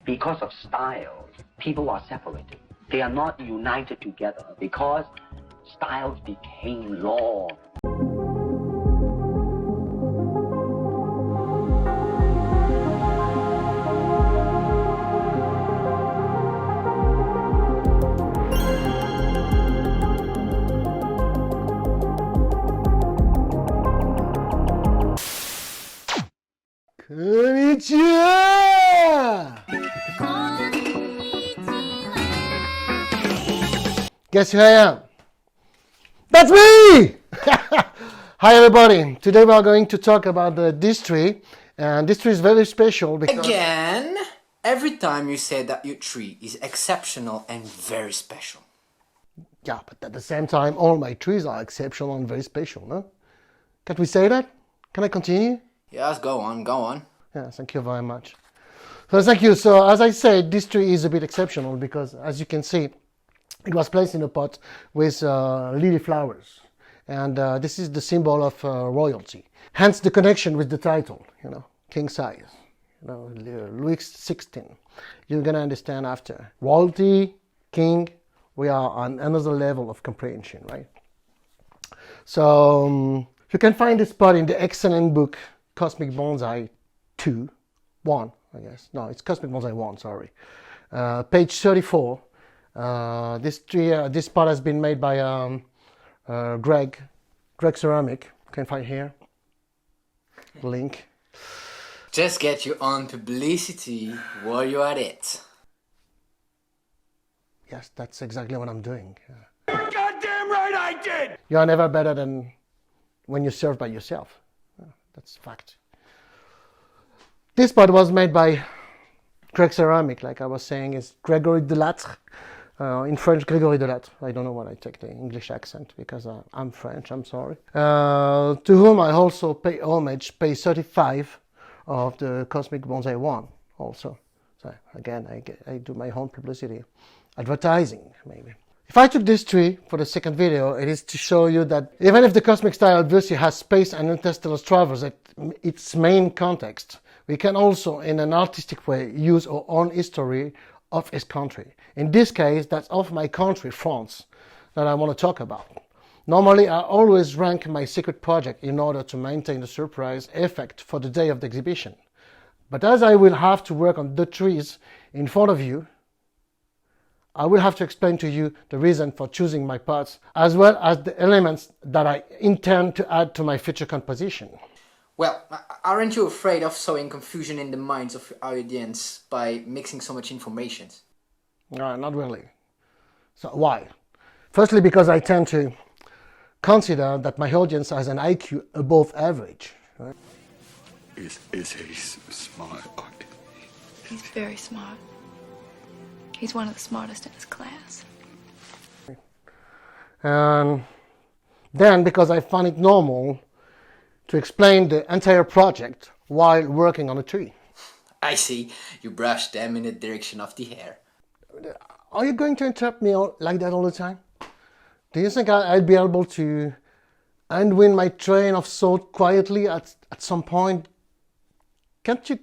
because of styles, people are separated. They are not united together because styles became law. Konnichiwa! Guess who I am? That's me! Hi everybody, today we are going to talk about this tree, and this tree is very special because... Again, every time you say that your tree is exceptional and very special. Yeah, but at the same time, all my trees are exceptional and very special, no? Can't we say that? Can I continue? Yes, go on, go on. Yeah, thank you very much. So thank you. So as I said, this tree is a bit exceptional because, as you can see, it was placed in a pot with lily flowers. And this is the symbol of royalty. Hence the connection with the title, king size, Louis XVI. You're going to understand after. Royalty, king, we are on another level of comprehension, right? So you can find this pot in the excellent book, Cosmic Bonsai 1, I guess. No, it's Cosmic Bonsai 1, sorry. Page 34. This pot has been made by Greg Ceramic. You can find here. Link. Just get you on publicity while you're at it. Yes, that's exactly what I'm doing. You're goddamn right I did! You are never better than when you serve by yourself. That's a fact. This pot was made by Greg Ceramic, like I was saying, is Gregory Delattre. In French, Gregory Delattre. I don't know why I take the English accent, because I'm French, I'm sorry. To whom I also pay homage, page 35 of the Cosmic Bonsai 1 also. So again, I do my own publicity. Advertising, maybe. If I took this tree for the second video, it is to show you that even if the cosmic style obviously has space and interstellar travels at its main context, we can also, in an artistic way, use our own history of its country. In this case, that's of my country, France, that I want to talk about. Normally, I always rank my secret project in order to maintain the surprise effect for the day of the exhibition. But as I will have to work on the trees in front of you, I will have to explain to you the reason for choosing my pots, as well as the elements that I intend to add to my future composition. Well, aren't you afraid of sowing confusion in the minds of your audience by mixing so much information? No, not really. So why? Firstly, because I tend to consider that my audience has an IQ above average. Right? Is he smart? He's very smart. He's one of the smartest in his class. And then, because I find it normal to explain the entire project while working on a tree. I see. You brush them in the direction of the hair. Are you going to interrupt me like that all the time? Do you think I'd be able to unwind my train of thought quietly at some point? Can't you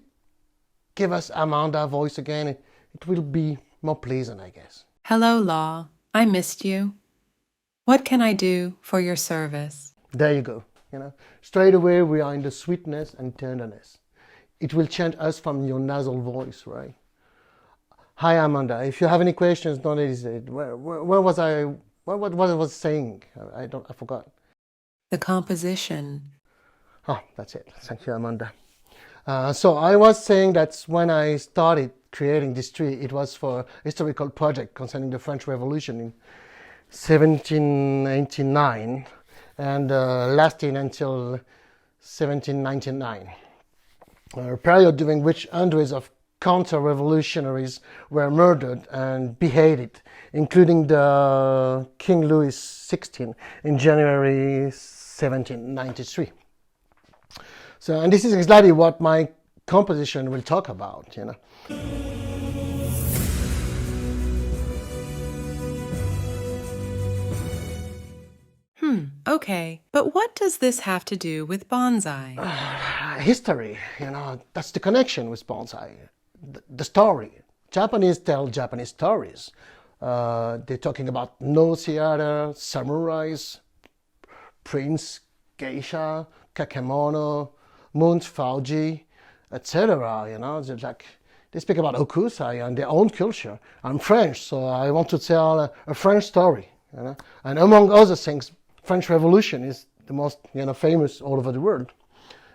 give us Amanda's voice again? It will be more pleasant, I guess. Hello, Law. I missed you. What can I do for your service? There you go. Straight away we are in the sweetness and tenderness. It will change us from your nasal voice, right? Hi, Amanda. If you have any questions, don't hesitate. Where was I? What was I saying? I forgot. The composition. Oh, that's it. Thank you, Amanda. So I was saying that when I started creating this tree, it was for a historical project concerning the French Revolution in 1789 and lasting until 1799. A period during which hundreds of counter-revolutionaries were murdered and beheaded, including the King Louis XVI in January 1793. So, and this is exactly what my composition will talk about, Okay, but what does this have to do with bonsai? History, that's the connection with bonsai. The story, Japanese tell Japanese stories. They're talking about no theater, samurais, prince, geisha, kakemono, Mount Fuji, etc. You know, they speak about okusai and their own culture. I'm French, so I want to tell a French story. You know? And among other things, French Revolution is the most famous all over the world.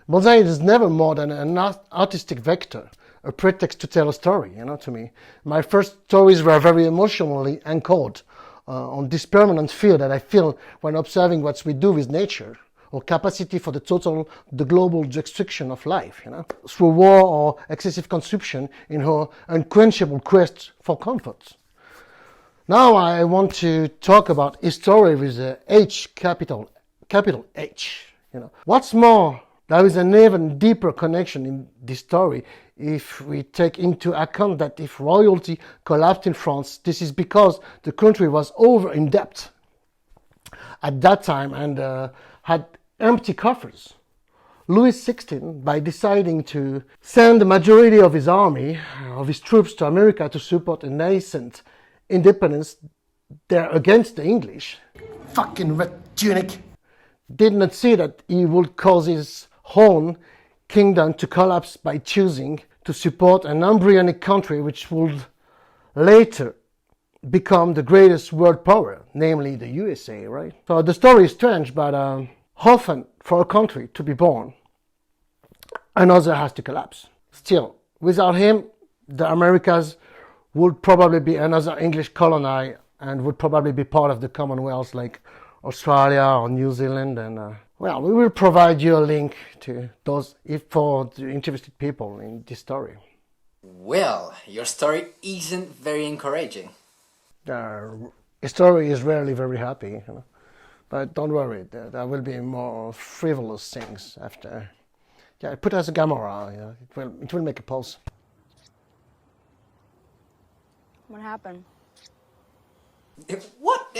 Bonsai is never more than an artistic vector, a pretext to tell a story, to me. My first stories were very emotionally anchored on this permanent fear that I feel when observing what we do with nature, or capacity for the global destruction of life, through war or excessive consumption in her unquenchable quest for comfort. Now I want to talk history with the H, capital H. What's more, there is an even deeper connection in this story if we take into account that if royalty collapsed in France, this is because the country was over in debt at that time and had empty coffers. Louis XVI, by deciding to send the majority of his army, of his troops to America to support a nascent independence there against the English, fucking red tunic, did not see that he would cause his own kingdom to collapse by choosing to support an embryonic country which would later become the greatest world power, namely the USA, right? So the story is strange, but often for a country to be born, another has to collapse. Still, without him, the Americas would probably be another English colony and would probably be part of the Commonwealth like Australia or New Zealand. And we will provide you a link to those for the interested people in this story. Well, your story isn't very encouraging. The story is rarely very happy, but don't worry, there will be more frivolous things after. Yeah, put as a camera, it will make a pulse. What happened? What?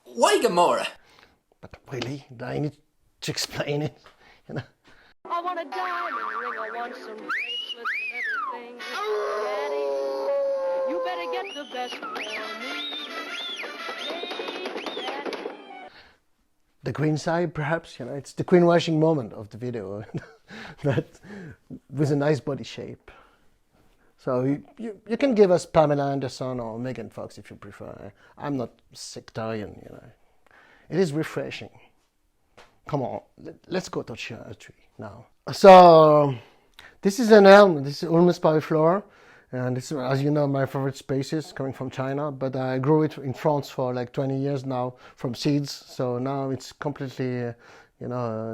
Why Gamora? But really, do I need to explain it? I want a diamond ring, I want some bracelets and everything. Daddy, you better get the best for me. Hey, Daddy. The queen side, perhaps, it's the queen washing moment of the video, but with a nice body shape. So you can give us Pamela Anderson or Megan Fox if you prefer. I'm not sectarian, It is refreshing. Come on, let's go touch a tree now. So this is an elm. This is Ulmus pariflora, and this is, as you know, my favorite species coming from China. But I grew it in France for like 20 years now from seeds. So now it's completely,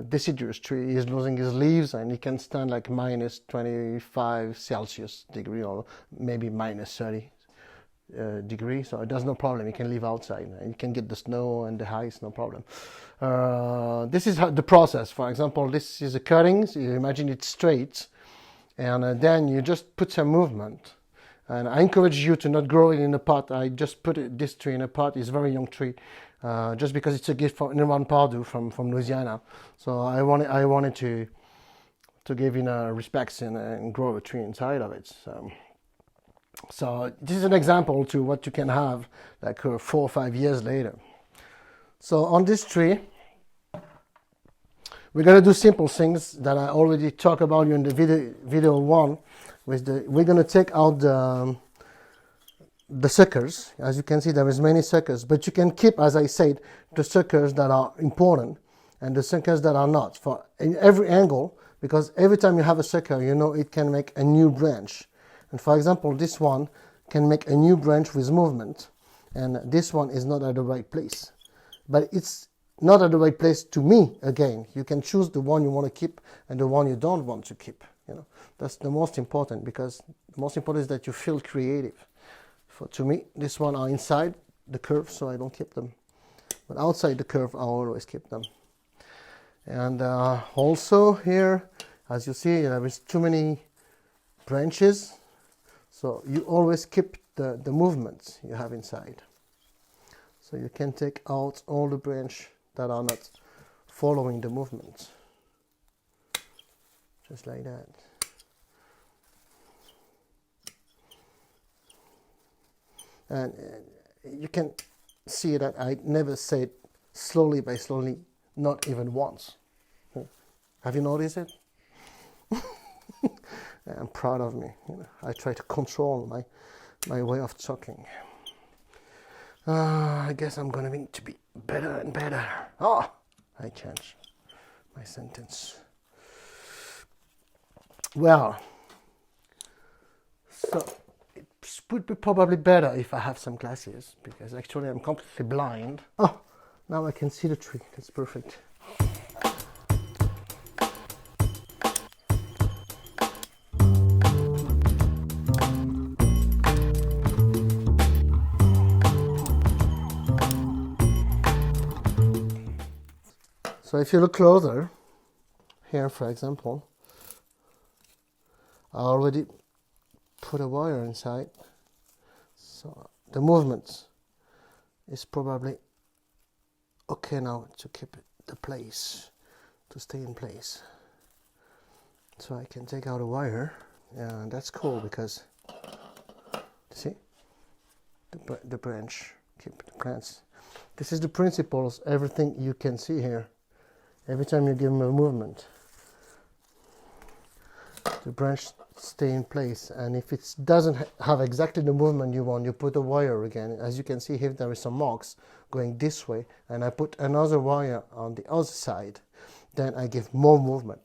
deciduous tree. He's losing his leaves, and he can stand like minus 25 Celsius degree or maybe minus 30 degree. So there's no problem. He can live outside. You can get the snow and the ice, no problem. This is the process. For example, this is a cutting. So you imagine it's straight, and then you just put some movement. And I encourage you to not grow it in a pot. I just put this tree in a pot. It's a very young tree, just because it's a gift from Nirvan Pardu from Louisiana. So I wanted to give respects and grow a tree inside of it. So this is an example to what you can have like 4 or 5 years later. So on this tree, we're going to do simple things that I already talked about in the video one. We're going to take out the suckers. As you can see, there is many suckers, but you can keep, as I said, the suckers that are important and the suckers that are not for in every angle, because every time you have a sucker, it can make a new branch. And for example, this one can make a new branch with movement, and this one is not at the right place. But it's not at the right place to me, again. You can choose the one you want to keep and the one you don't want to keep. That's the most important, because the most important is that you feel creative. To me, this one are inside the curve, so I don't keep them. But outside the curve, I always keep them. And also here, as you see, there is too many branches. So you always keep the movements you have inside. So you can take out all the branches that are not following the movement. Just like that. And you can see that I never said slowly by slowly, not even once. Have you noticed it? I'm proud of me. I try to control my way of talking. I guess I'm gonna need to be better and better. Oh, I changed my sentence. Well, so it would be probably better if I have some glasses, because actually I'm completely blind. Oh, now I can see the tree. That's perfect. So if you look closer, here for example, I already put a wire inside, so the movement is probably okay now to keep the place, to stay in place. So I can take out a wire, and that's cool because, see, the branch, keep the plants. This is the principles, everything you can see here. Every time you give them a movement, the branch stay in place, and if it doesn't have exactly the movement you want, you put a wire again. As you can see here, there is some marks going this way, and I put another wire on the other side. Then I give more movement.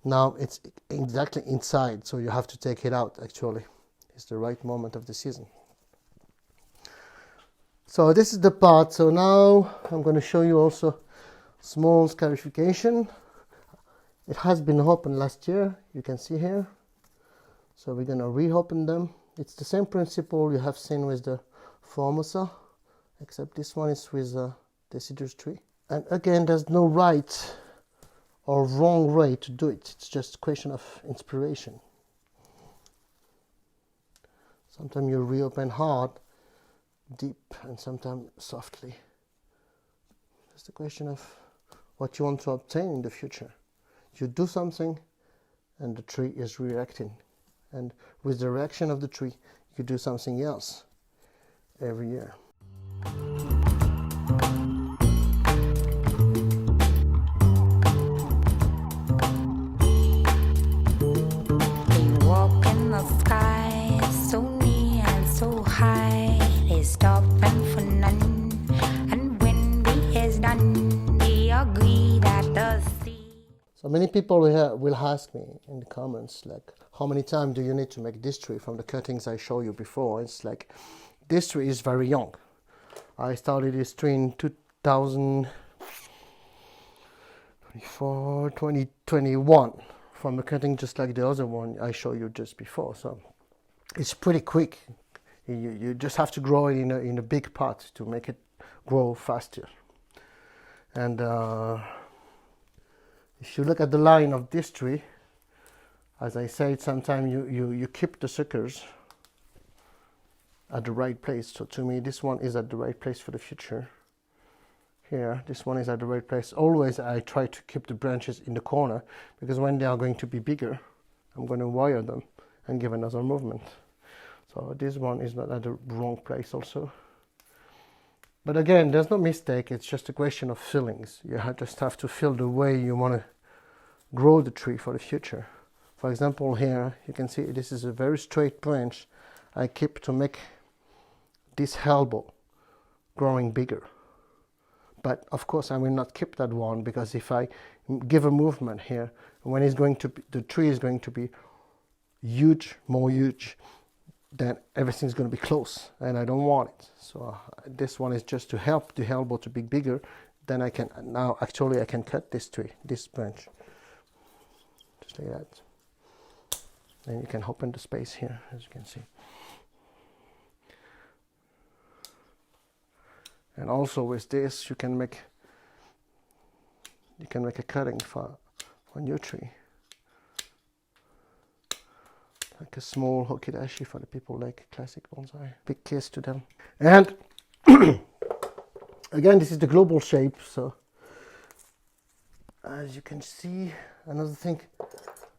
Now it's exactly inside, so you have to take it out. Actually, it's the right moment of the season. So this is the part. So now I'm going to show you also small scarification. It has been opened last year, you can see here. So we're going to reopen them. It's the same principle you have seen with the Formosa, except this one is with the deciduous tree. And again, there's no right or wrong way to do it. It's just a question of inspiration. Sometimes you reopen hard, deep, and sometimes softly. It's the question of what you want to obtain in the future. You do something and the tree is reacting, and with the reaction of the tree you do something else every year. They walk in the sky so near and so high, they stop and for none, and when we is done they agree that the So many people will ask me in the comments, like, how many times do you need to make this tree from the cuttings I showed you before? It's like, this tree is very young. I started this tree in 2021 from a cutting just like the other one I showed you just before. So it's pretty quick. You just have to grow it in a big pot to make it grow faster. And if you look at the line of this tree, as I said, sometimes you keep the suckers at the right place. So to me, this one is at the right place for the future. Here, this one is at the right place. Always I try to keep the branches in the corner, because when they are going to be bigger, I'm going to wire them and give another movement. So this one is not at the wrong place also. But again, there's no mistake, it's just a question of feelings. You just have to feel the way you want to grow the tree for the future. For example, here you can see this is a very straight branch I keep to make this elbow growing bigger. But of course I will not keep that one, because if I give a movement here, when it's going to be, the tree is going to be huge, more huge, then everything's going to be close, and I don't want it. So this one is just to help the elbow to be bigger. Then I can, now actually I can cut this tree, this branch, just like that. And you can open the space here, as you can see. And also with this you can make a cutting for new tree. Like a small hokidashi for the people like classic bonsai. Big kiss to them. And again, this is the global shape. So as you can see, another thing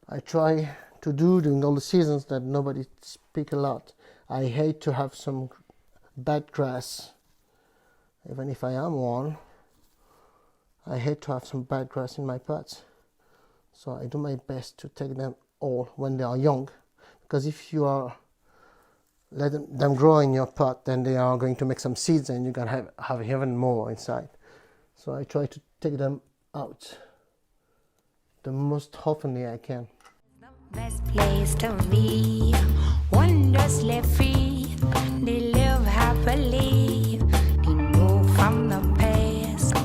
I try to do during all the seasons that nobody speak a lot. I hate to have some bad grass, even if I am one, I hate to have some bad grass in my pots. So I do my best to take them all when they are young, because if you are letting them grow in your pot, then they are going to make some seeds and you can have even more inside. So I try to take them out the most oftenly I can. Best place to be, wondrously free. They live happily, they know from the past.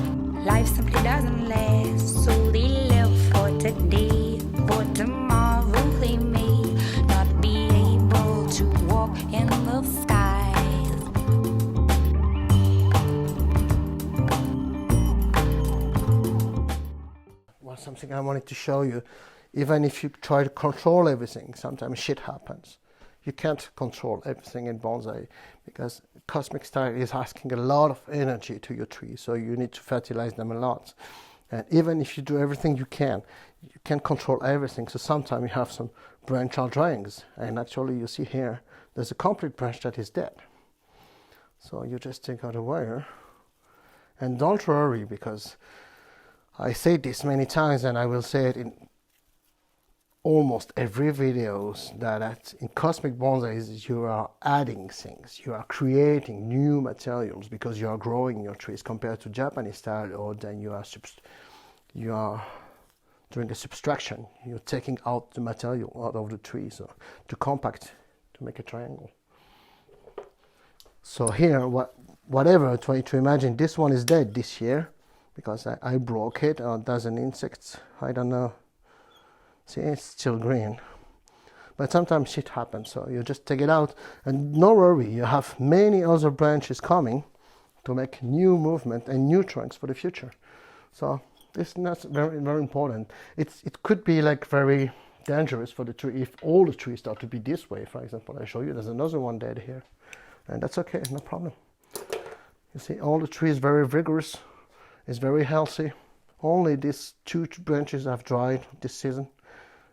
Life simply doesn't last, so they live for today. For tomorrow they may not be able to walk in the skies. Well, something I wanted to show you. Even if you try to control everything, sometimes shit happens. You can't control everything in bonsai because cosmic style is asking a lot of energy to your tree, so you need to fertilize them a lot. And even if you do everything you can't control everything. So sometimes you have some branch are dryings, and actually you see here, there's a complete branch that is dead. So you just take out a wire, and don't worry, because I say this many times, and I will say it in almost every videos, that in cosmic bonsais you are adding things, you are creating new materials because you are growing your trees, compared to Japanese style, or then you are doing a subtraction, you're taking out the material out of the tree, so to compact, to make a triangle. So here, whatever, try to imagine this one is dead this year because I broke it, or there's an insect, I don't know. See, it's still green, but sometimes shit happens, so you just take it out, and no worry, you have many other branches coming to make new movement and new trunks for the future. So this is very, very important. It could be like very dangerous for the tree if all the trees start to be this way. For example, I show you there's another one dead here, and that's okay, no problem. You see, all the trees very vigorous, it's very healthy. Only these 2 branches have dried this season.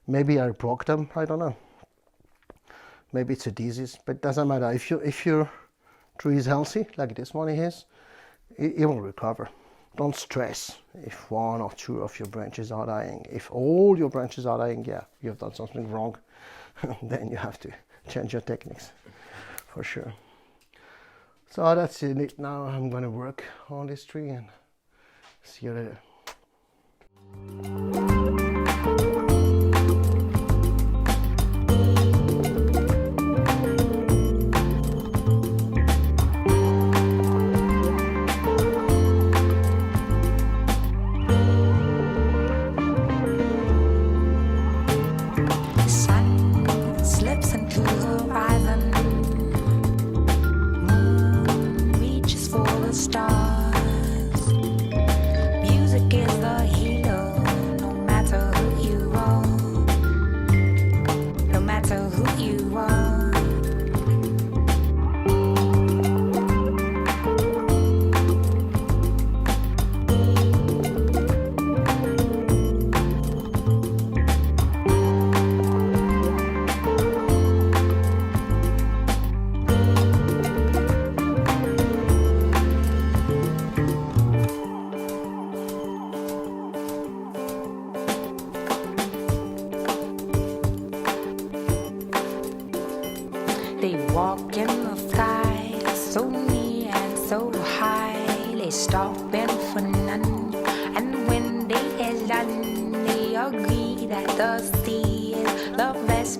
Maybe I broke them, I don't know. Maybe it's a disease, but it doesn't matter. If your tree is healthy, like this one is, it will recover. Don't stress if 1 or 2 of your branches are dying. If all your branches are dying, yeah, you have done something wrong. Then you have to change your techniques, for sure. So that's it. Now I'm going to work on this tree and see you later.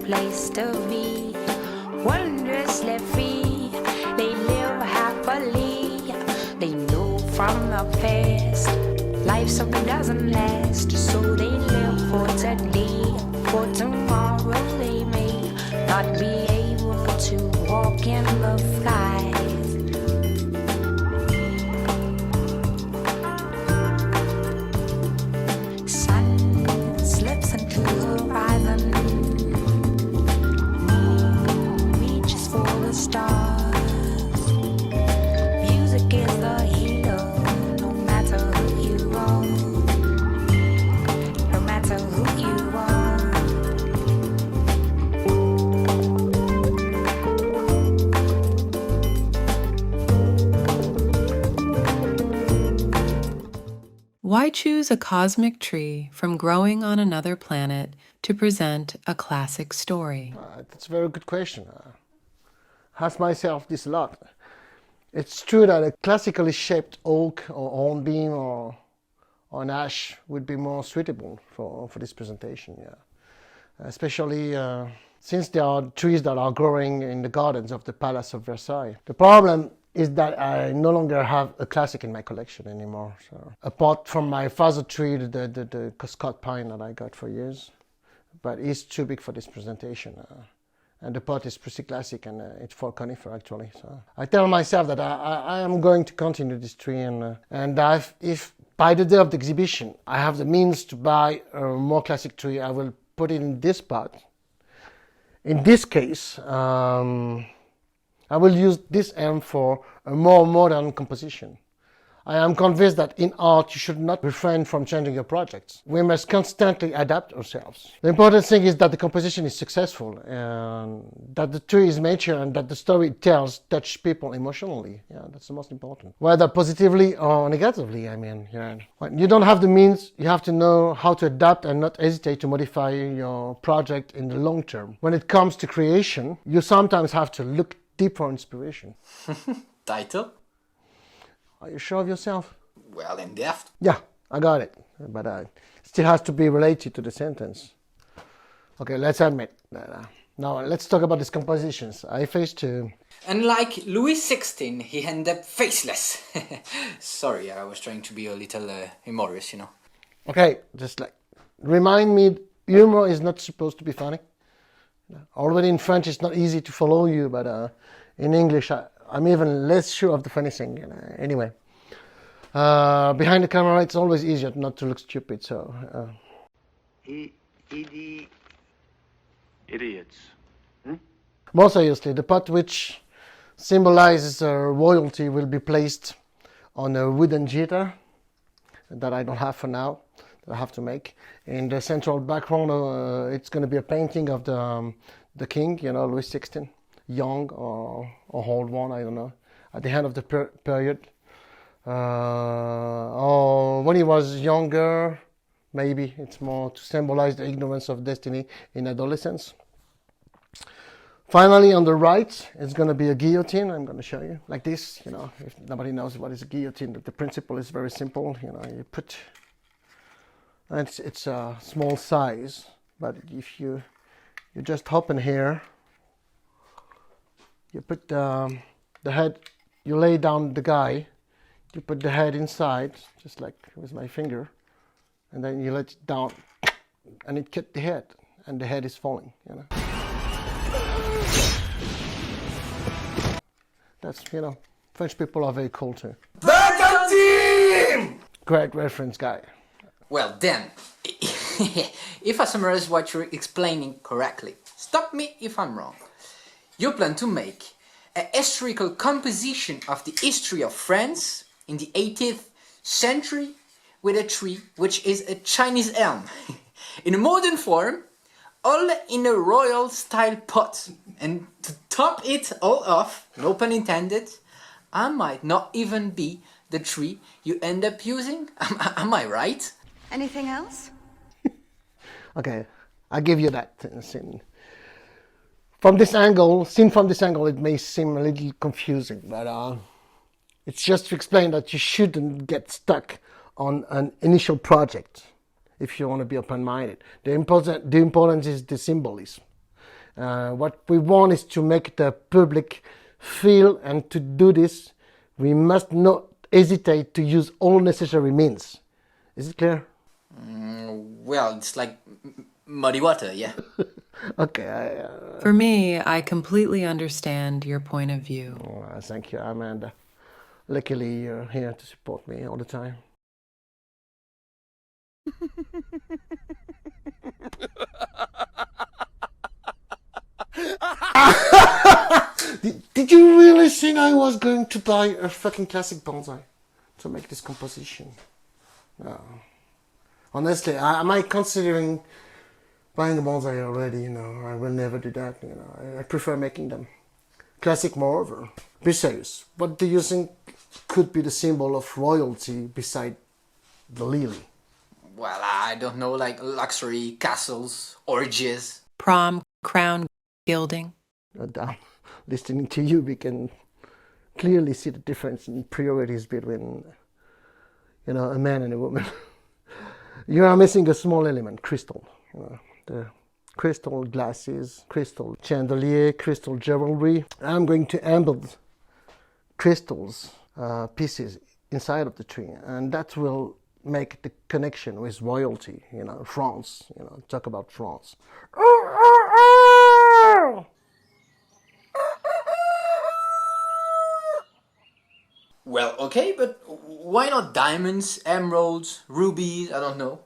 Place to be, wondrously free. They live happily, they know from the past. Life simply doesn't last, so they live for today. For tomorrow they may not be able to walk in the skies. Sun slips into the horizon, stars. Music is the healer, no matter who you are. No matter who you are. Why choose a cosmic tree from growing on another planet to present a classic story? That's a very good question. Ask myself this a lot. It's true that a classically shaped oak or hornbeam or an ash would be more suitable for this presentation, yeah. Especially since there are trees that are growing in the gardens of the Palace of Versailles. The problem is that I no longer have a classic in my collection anymore. So, apart from my father tree, the Scott pine that I got for years, but it's too big for this presentation. And the pot is pretty classic, and it's for conifer actually. So I tell myself that I am going to continue this tree, and if by the day of the exhibition I have the means to buy a more classic tree, I will put it in this pot. In this case, I will use this elm for a more modern composition. I am convinced that in art you should not refrain from changing your projects. We must constantly adapt ourselves. The important thing is that the composition is successful, and that the tree is mature, and that the story it tells touch people emotionally. Yeah, that's the most important. Whether positively or negatively, I mean. Yeah. When you don't have the means, you have to know how to adapt and not hesitate to modify your project in the long term. When it comes to creation, you sometimes have to look deep for inspiration. Title? Are you sure of yourself? Well, in depth. Yeah, I got it. But it still has to be related to the sentence. Okay, let's admit. Now, let's talk about these compositions. I faced two. Unlike Louis XVI, he ended up faceless. Sorry, I was trying to be a little humorous, you know. Okay, just like, remind me, humor is not supposed to be funny. Already in French, it's not easy to follow you, but in English, I'm even less sure of the funny thing. Anyway, behind the camera, it's always easier not to look stupid. So, idiots. More seriously, the pot which symbolizes royalty will be placed on a wooden jitter that I don't have for now. That I have to make. In the central background, it's going to be a painting of the king, you know, Louis XVI. Young or old one, I don't know, at the end of the period, or when he was younger, maybe it's more to symbolize the ignorance of destiny in adolescence. Finally, on the right, it's going to be a guillotine. I'm going to show you like this. You know, if nobody knows what is a guillotine, the principle is very simple. You know, you put, it's a small size, but if you just open here. You put the head, you lay down the guy, you put the head inside, just like with my finger, and then you let it down, and it cut the head, and the head is falling, you know. That's, you know, French people are very cool too. Great reference, guy. Well then, if I summarize what you're explaining correctly, stop me if I'm wrong. You plan to make a historical composition of the history of France in the 18th century with a tree which is a Chinese elm in a modern form, all in a royal style pot. And to top it all off, no pun intended, I might not even be the tree you end up using. Am I right? Anything else? Okay, I'll give you that. From this angle, seen from this angle, it may seem a little confusing, but it's just to explain that you shouldn't get stuck on an initial project if you want to be open-minded. The importance is the symbolism. What we want is to make the public feel, and to do this, we must not hesitate to use all necessary means. Is it clear? Well, it's like muddy water, yeah. Okay. For me, I completely understand your point of view. Oh, thank you, Amanda. Luckily, you're here to support me all the time. Did you really think I was going to buy a fucking classic bonsai to make this composition? No. Honestly, am I considering buying a bonsai already? You know, I will never do that. You know, I prefer making them classic. Moreover, be serious. What do you think could be the symbol of royalty beside the lily. Well, I don't know, like luxury castles, orgies. Prom, crown, gilding. Listening to you, we can clearly see the difference in priorities between, a man and a woman. You are missing a small element, crystal. The crystal glasses, crystal chandelier, crystal jewelry. I'm going to embed crystals pieces inside of the tree, and that will make the connection with royalty, France, talk about France. Well, okay, but why not diamonds, emeralds, rubies, I don't know.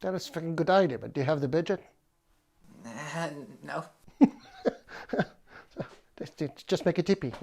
That is a fucking good idea, but do you have the budget? No. Just make a tippy,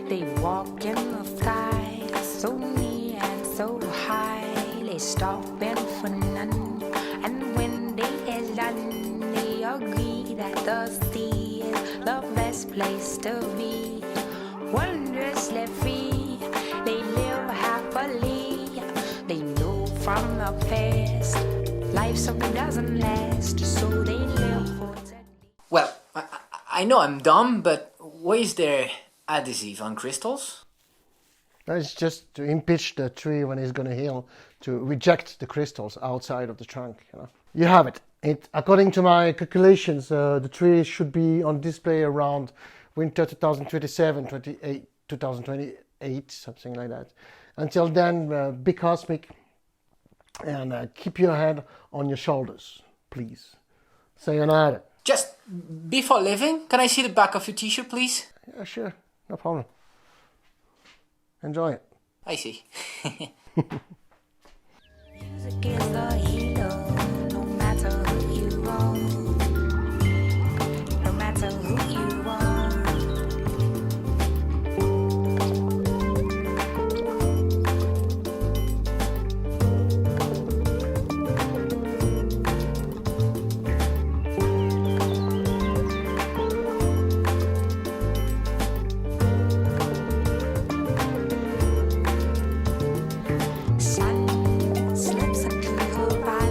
They walk in the sky, so near and so high. They stopping for none, and when they is done, they agree that the sea is the best place to be. Wondrously free, they live happily. They know from the past, life so doesn't last, so they live for eternity. Well, I know I'm dumb, but why is there adhesive on crystals? It's just to impeach the tree when it's going to heal, to reject the crystals outside of the trunk. You have it. According to my calculations, the tree should be on display around winter 2027, 2028, something like that. Until then, be cosmic and keep your head on your shoulders, please. Sayonara. Just before leaving, can I see the back of your t-shirt, please? Yeah, sure. No problem. Enjoy it. I see. Music is the healer, no matter who you are. No matter who you are. Sun slips into the horizon.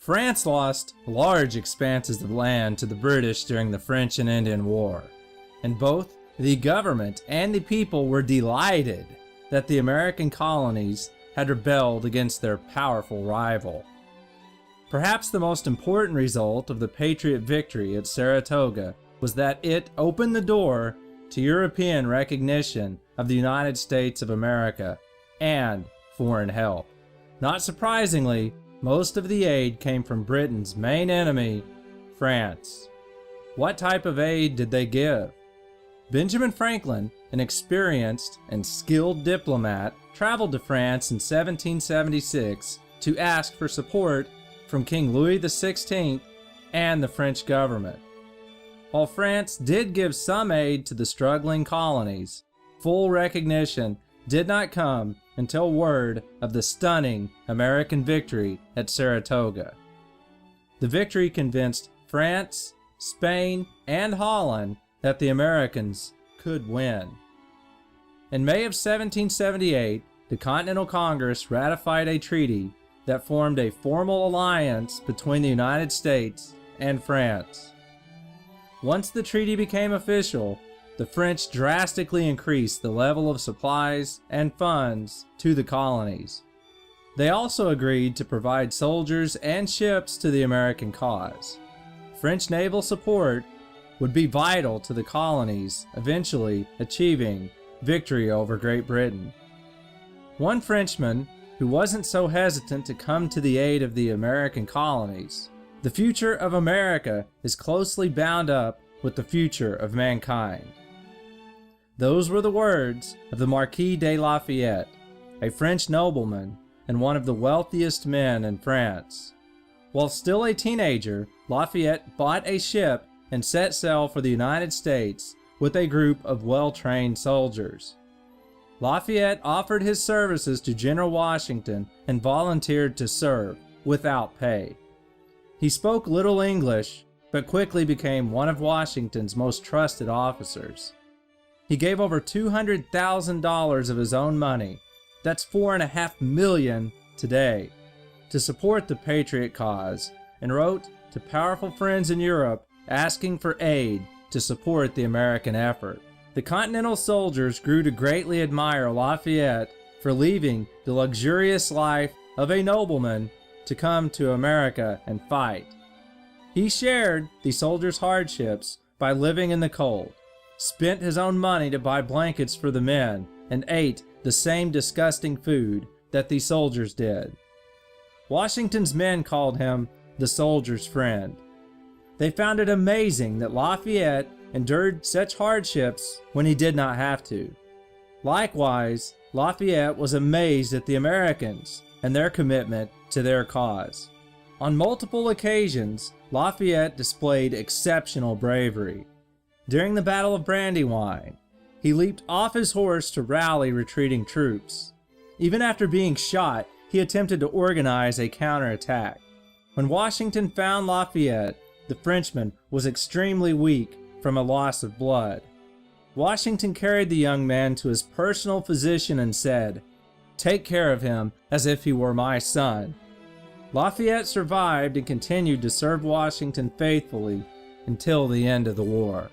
France lost large expanses of land to the British during the French and Indian War, and both the government and the people were delighted that the American colonies had rebelled against their powerful rival. Perhaps the most important result of the Patriot victory at Saratoga was that it opened the door to European recognition of the United States of America and foreign help. Not surprisingly, most of the aid came from Britain's main enemy, France. What type of aid did they give? Benjamin Franklin, an experienced and skilled diplomat, traveled to France in 1776 to ask for support from King Louis XVI and the French government. While France did give some aid to the struggling colonies, full recognition did not come until word of the stunning American victory at Saratoga. The victory convinced France, Spain, and Holland that the Americans could win. In May of 1778, the Continental Congress ratified a treaty that formed a formal alliance between the United States and France. Once the treaty became official, the French drastically increased the level of supplies and funds to the colonies. They also agreed to provide soldiers and ships to the American cause. French naval support would be vital to the colonies eventually achieving victory over Great Britain. One Frenchman who wasn't so hesitant to come to the aid of the American colonies. The future of America is closely bound up with the future of mankind. Those were the words of the Marquis de Lafayette, a French nobleman and one of the wealthiest men in France. While still a teenager, Lafayette bought a ship and set sail for the United States with a group of well-trained soldiers. Lafayette offered his services to General Washington and volunteered to serve without pay. He spoke little English, but quickly became one of Washington's most trusted officers. He gave over $200,000 of his own money, that's $4.5 million today, to support the Patriot cause, and wrote to powerful friends in Europe asking for aid to support the American effort. The Continental soldiers grew to greatly admire Lafayette for leaving the luxurious life of a nobleman to come to America and fight. He shared the soldiers' hardships by living in the cold, spent his own money to buy blankets for the men, and ate the same disgusting food that the soldiers did. Washington's men called him the soldier's friend. They found it amazing that Lafayette endured such hardships when he did not have to. Likewise, Lafayette was amazed at the Americans and their commitment to their cause. On multiple occasions, Lafayette displayed exceptional bravery. During the Battle of Brandywine, he leaped off his horse to rally retreating troops. Even after being shot, he attempted to organize a counterattack. When Washington found Lafayette, the Frenchman was extremely weak from a loss of blood. Washington carried the young man to his personal physician and said, "Take care of him as if he were my son." Lafayette survived and continued to serve Washington faithfully until the end of the war.